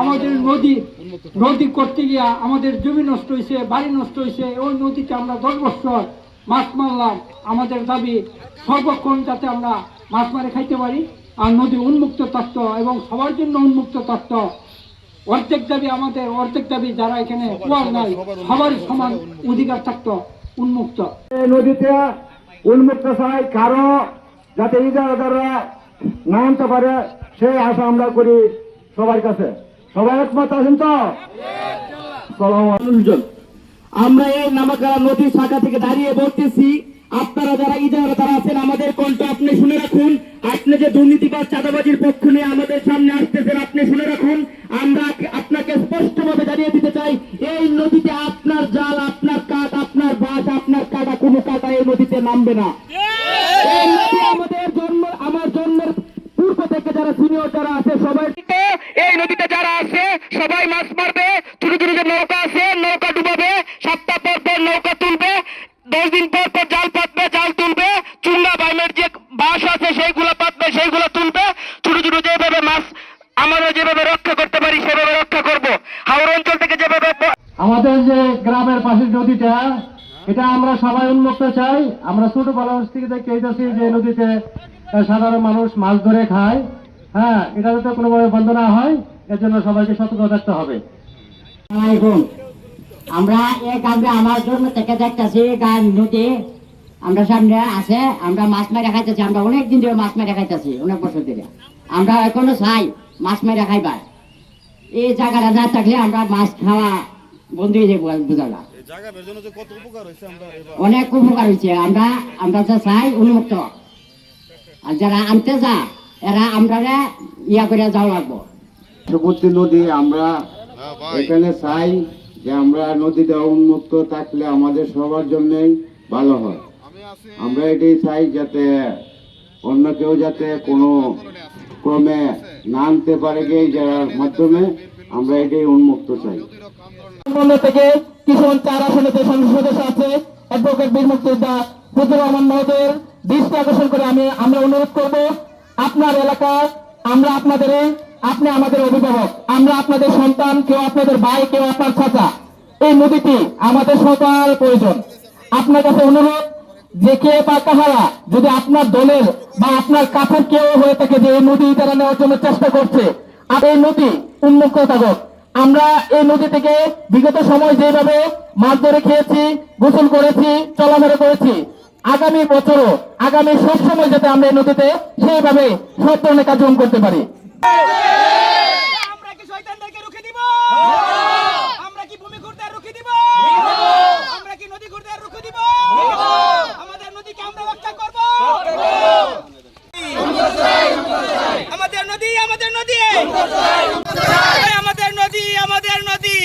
আমাদের নদী করতে গিয়া আমাদের জমি নষ্ট হয়েছে, বাড়ি নষ্ট হয়েছে। ওই নদীতে আমরা 10 বছর মাছ মারলাম। আমাদের দাবি সর্বক্ষণ যাতে আমরা মাছ মারে খাইতে পারি, আর নদী উন্মুক্ত থাকতো এবং সবার জন্য উন্মুক্ত থাকতো। অর্ধেক দাবি আমাদের, অর্ধেক দাবি যারা এখানে কুয়ার নাই সবার সমান অধিকার থাকতো উন্মুক্ত। নদীতে উন্মুক্ত চাই, কারো যাতে ইজারাদাররা নামতে পারে সেই আশা আমরা করি সবার কাছে। সবাই একমত আছেন তো? আমরা এই নামাকারা নদীর শাখা থেকে দাঁড়িয়ে বলতেছি, আপনারা যারা ইজারাদার আছেন আমাদের কণ্ঠ আপনি শুনে রাখুন। আপনি যে দুর্নীতিবাদ চাঁদাবাজির পক্ষ নিয়ে আমাদের সামনে আসতেছেন আপনি শুনে রাখুন। আমরা আপনাকে স্পষ্টভাবে জানিয়ে দিতে চাই, এই নদীতে আপনার জাল, আপনার কাঠ, আপনার বাঁশ, আপনার কাটা কোনো কাটা এই নদীতে নামবে না। এই নদী আমার জন্মের পূর্ব থেকে যারা সিনিয়র যারা আছে সবাই এই নদীতে যারা আছে সবাই মাছ মারবে। ছোট ছোট যে নৌকা আছে নৌকা ডুবাবে, সপ্তাহ পর পর নৌকা তুলবে, 10 দিন পর পর জাল পাতবে, জাল তুলবে, চুঙ্গা বাইমের যে বাঁশ আছে সেইগুলো পাতবে, সেইগুলো তুলবে। ছোট ছোট যেভাবে মাছ আমরা যেভাবে রক্ষা করতে পারি সেভাবে রক্ষা করব। হাওড় অঞ্চল থেকে যেভাবে আমাদের যে গ্রামের পাশের নদীটা, এটা আমরা সবাই উন্মুক্ত চাই। আমরা ছোটবেলা থেকে দেখতে পাইতেছি যে নদীতে সাধারণ মানুষ মাছ ধরে খায়। হ্যাঁ, এটা যাতে কোনোভাবে বন্ধ না হয় এর জন্য সবাইকে সতর্ক থাকতে হবে। আমরা এই গ্রামে আমার জন্য থেকে দেখতেছি গান নদী আমরা সামনে আছে, আমরা মাছ মেরে খাইতেছি। আমরা অনেক দিন ধরে মাছ মেরে খাইতেছি, অনেক বছর ধরে। আমরা এখনো চাই মাছ মেরে খাইবার। এই জায়গাটা না থাকলে আমরা মাছ খাওয়া বন্ধ হয়ে যাবো, বোঝালা অনেক উপকার হয়েছে। আমরা যা চাই উন্মুক্ত, আর যারা আনতে যা এরা আমরা ইয়া করে যাওয়া লাগবো। পার্শ্ববর্তী নদী আমরা এখানে চাই যে আমরা নদীটা উন্মুক্ত থাকলে আমাদের সবার জন্যই ভালো হয়। আমরা এটাই চাই যাতে অন্য কেউ যাতে কোনো ক্রমে না আনতে পারে, গিয়ে যার মাধ্যমে আমরা এটাই উন্মুক্ত চাই। থেকে কিশোর 4 আসনে যে সংসদ সদস্য আছে অ্যাডভোকেট বীর মুক্তিযোদ্ধা ফজলুর রহমান মহোদয়ের দৃষ্টি আকর্ষণ করে আমরা অনুরোধ করব, আপনার এলাকা আমরা আপনি আমাদের অভিভাবক, আমরা আপনাদের সন্তান, কেউ আপনাদের ভাই, কেউ আপনার চাচা। এই নদীটি আমাদের সবার প্রয়োজন। আপনার কাছে অনুরোধ যে কে বা কাহারা যদি আপনার দলের বা আপনার কাছের কেউ হয়ে থাকে যে এই নদী তারা নেওয়ার জন্য চেষ্টা করছে, আর এই নদী উন্মুক্ত থাকুক। আমরা এই নদী থেকে বিগত সময় যেভাবে মাছ ধরে খেয়েছি, গোসল করেছি, চলাফেরা করেছি, আগামী বছরও আগামী সব সময় যাতে আমরা এই নদীতে সেইভাবে সব ধরনের কার্যক্রম করতে পারি। আমরা কি শয়তানদেরকে রুখে দিব? আমরা কি ভূমি ঘুরতে রুখে দিব? আমরা কি নদী ঘুরতে রুখে দিব? আমাদের নদীকে আমরা রক্ষা করব। আমাদের নদী, আমাদের নদী, আমাদের নদী, আমাদের নদী।